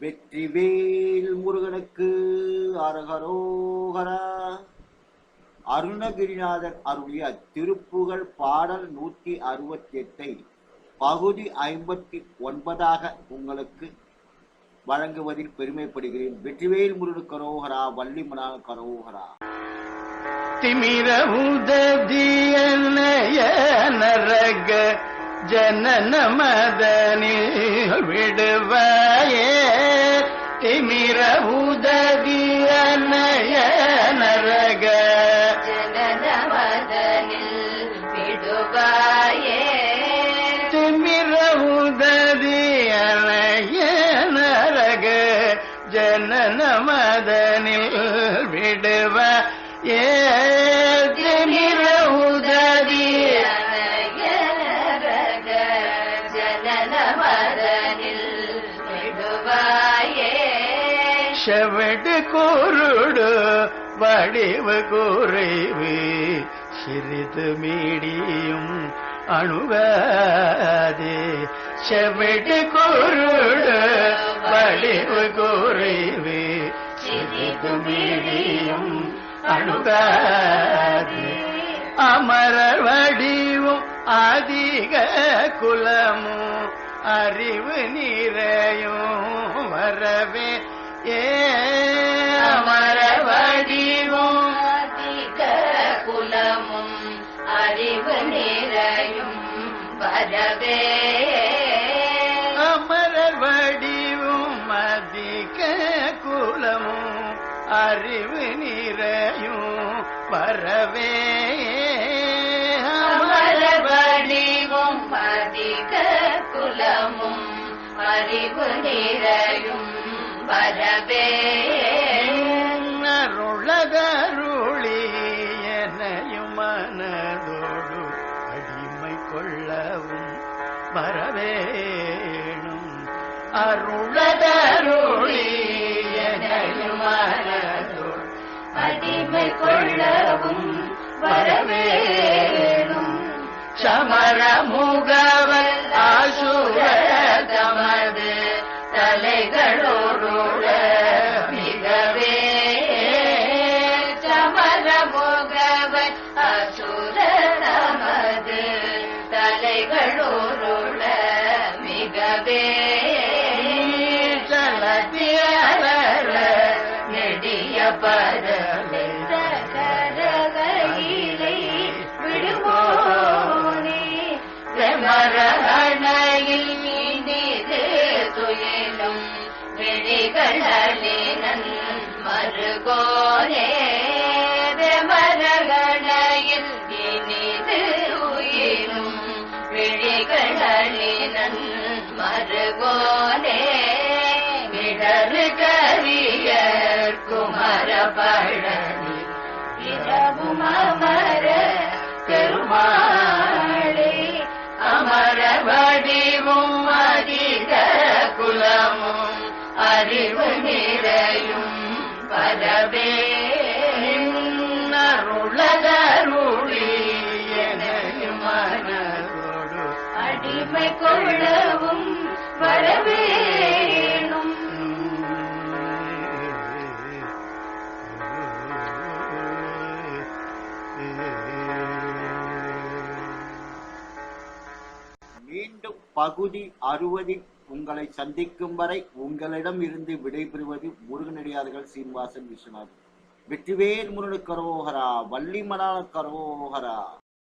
வெற்றிவேல் முருகனுக்கு அரகரோகரா. அருணகிரிநாதர் அருளிய திருப்புகழ் பாடல் 168 பகுதி 59 உங்களுக்கு வழங்குவதில் பெருமைப்படுகிறேன். வெற்றிவேல் முருகனுக்கு கரோகரா, வள்ளி மணால் கரோகரா. திமிர உதவிய நரக ஜனன மதனில் விடுவாயே. திமிர உதவிய நரக ஜனன மதனில் விடுவாயே. திமிர உதவிய நரக ஜனன மதனில் விடுவாயே. திமிர உதவிய செவடு குருடு வடிவு குறைவு சிறிது மீடியும் அணுவாதே. செவடு குருடு வடிவு குறைவு சிறிது மீடியும் அணுவாதே. அமரர் வடிவும் அதிக குலமும் அறிவு நிறையும் வரவே. அமர வடிவும் அதிக குலமும் அறிவு நிறையும் வரவே. அமரர் வடிவும் அதிக குலமும் அறிவு நிறையும் வரவே. அமர வடிவும் அதிக குலமும் அறிவு நிறையும் வரவே. அருளதருளி எனையும் மனதோடு அடிமை கொள்ளவும் வரவேணும். அருளதருளி எனையும் மனதோடு அடிமை கொள்ளவும் வரவேணும். சமர முகவல் ஆசுர தமது தலைகளோருட மிகவே. சமர முகவன் அசுர நமது தலைகளோருட மிகவே. சலத்தியலர நெடிய பரலை கரகையிலை விடுவோனே. மரணையில் மீது துயிலும் விழிகளினன் மருகோனே. மரகணையில் மீது துயிலும் விழிகளினன் மருகோனே. விடரு கரியர் குமர பழனி இரவும் அமர பெருமாளே. அமர வடிவும் அதிக குலமும் அறிவு நிறையும் வரவே. அருளதருளி எனையும் மனதோடு அடிமை கொள்ளவும் வரவேணும். மீண்டும் பகுதி 60 உங்களை சந்திக்கும் வரை உங்களிடம் இருந்து விடைபெறுவது முருகனடியார்கள் சீனிவாசன் விஸ்வநாதன். வெற்றிவேல் முருகனுக்கு கரோகரா, வள்ளி மணால் கரோகரா.